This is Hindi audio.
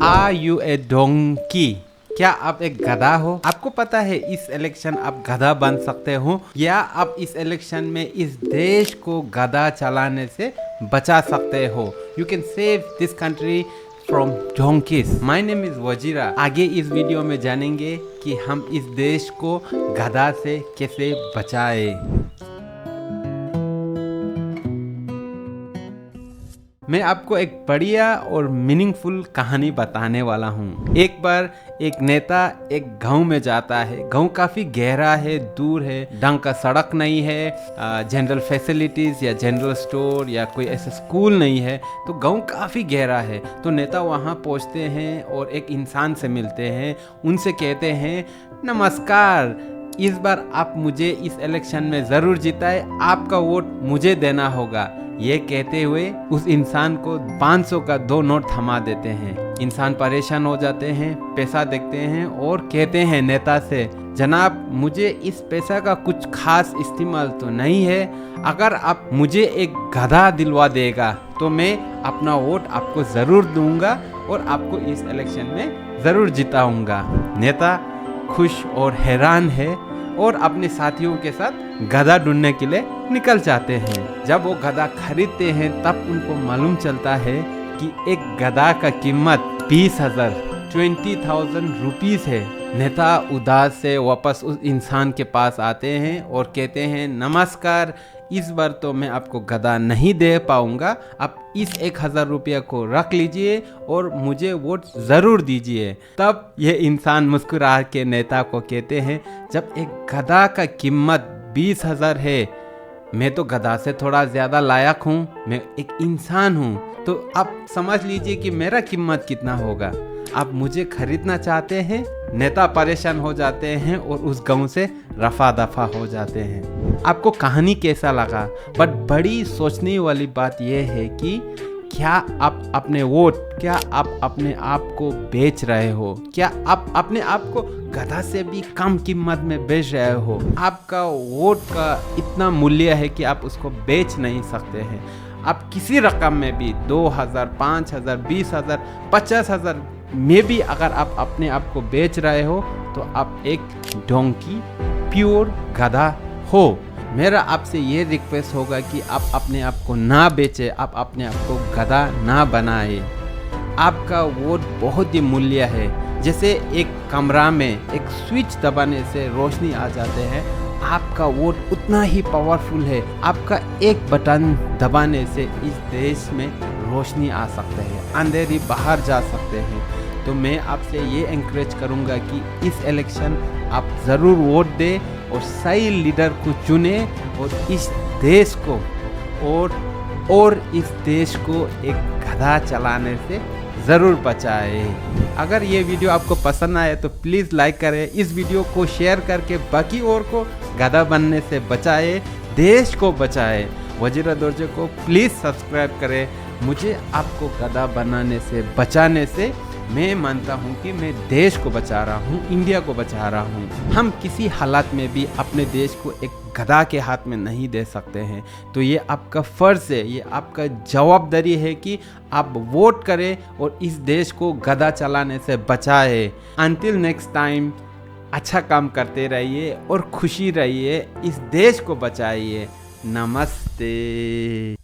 Are U A donkey? क्या आप एक गधा हो? आपको पता है इस इलेक्शन आप गधा बन सकते हो, या आप इस इलेक्शन में इस देश को गधा चलाने से बचा सकते हो। You can save this country from donkey's. My name is Wazira. आगे इस वीडियो में जानेंगे कि हम इस देश को गधा से कैसे बचाए। मैं आपको एक बढ़िया और मीनिंगफुल कहानी बताने वाला हूँ। एक बार एक नेता एक गांव में जाता है। गांव काफ़ी गहरा है, दूर है, ढंग का सड़क नहीं है, जनरल फैसिलिटीज़ या जनरल स्टोर या कोई ऐसा स्कूल नहीं है, तो गांव काफ़ी गहरा है। तो नेता वहाँ पहुँचते हैं और एक इंसान से मिलते हैं। उनसे कहते हैं, नमस्कार, इस बार आप मुझे इस इलेक्शन में ज़रूर जिताए, आपका वोट मुझे देना होगा। ये कहते हुए उस इंसान को 500 का 2 नोट थमा देते हैं। इंसान परेशान हो जाते हैं, पैसा देखते हैं और कहते हैं नेता से, जनाब मुझे इस पैसा का कुछ खास इस्तेमाल तो नहीं है, अगर आप मुझे एक गधा दिलवा देगा तो मैं अपना वोट आपको ज़रूर दूंगा और आपको इस इलेक्शन में ज़रूर जिताऊंगा। नेता खुश और हैरान है और अपने साथियों के साथ गधा ढूंढने के लिए निकल जाते हैं। जब वो गधा खरीदते हैं तब उनको मालूम चलता है कि एक गधा का कीमत 20,000 रुपीस है। नेता उदास से वापस उस इंसान के पास आते हैं और कहते हैं, नमस्कार, इस बार तो मैं आपको गधा नहीं दे पाऊंगा, आप इस 1,000 रुपया को रख लीजिए और मुझे वोट ज़रूर दीजिए। तब ये इंसान मुस्कुरा के नेता को कहते हैं, जब एक गधा का कीमत 20,000 है, मैं तो गधा से थोड़ा ज़्यादा लायक हूँ, मैं एक इंसान हूँ, तो आप समझ लीजिए कि मेरा कीमत कितना होगा। आप मुझे खरीदना चाहते हैं? नेता परेशान हो जाते हैं और उस गांव से रफा दफा हो जाते हैं। आपको कहानी कैसा लगा? बट बड़ी सोचने वाली बात यह है कि क्या आप अपने वोट, क्या आप अपने आप को बेच रहे हो? क्या आप अपने आप को गधा से भी कम कीमत में बेच रहे हो? आपका वोट का इतना मूल्य है कि आप उसको बेच नहीं सकते हैं। आप किसी रकम में भी 2,000, 5,000, 20,000, 50,000 में भी अगर आप अपने आप को बेच रहे हो तो आप एक डोंकी, प्योर गधा हो। मेरा आपसे ये रिक्वेस्ट होगा कि आप अपने आप को ना बेचें, आप अपने आप को गधा ना बनाए। आपका वोट बहुत ही मूल्य है। जैसे एक कमरा में एक स्विच दबाने से रोशनी आ जाते हैं, आपका वोट उतना ही पावरफुल है। आपका एक बटन दबाने से इस देश में रोशनी आ सकते हैं, अंधेरी बाहर जा सकते हैं। तो मैं आपसे ये एनकरेज करूँगा कि इस इलेक्शन आप ज़रूर वोट दें और सही लीडर को चुने और इस देश को और इस देश को एक गधा चलाने से ज़रूर बचाए। अगर ये वीडियो आपको पसंद आए तो प्लीज़ लाइक करें, इस वीडियो को शेयर करके बाकी और को गधा बनने से बचाए, देश को बचाए। वजीरा दोरजे को प्लीज़ सब्सक्राइब करें। मुझे आपको गधा बनाने से, बचाने से मैं मानता हूँ कि मैं देश को बचा रहा हूँ, इंडिया को बचा रहा हूँ। हम किसी हालात में भी अपने देश को एक गधा के हाथ में नहीं दे सकते हैं। तो ये आपका फ़र्ज़ है, ये आपका जवाबदारी है कि आप वोट करें और इस देश को गधा चलाने से बचाए। अंटिल नेक्स्ट टाइम, अच्छा काम करते रहिए और खुशी रहिए, इस देश को बचाइए। नमस्ते।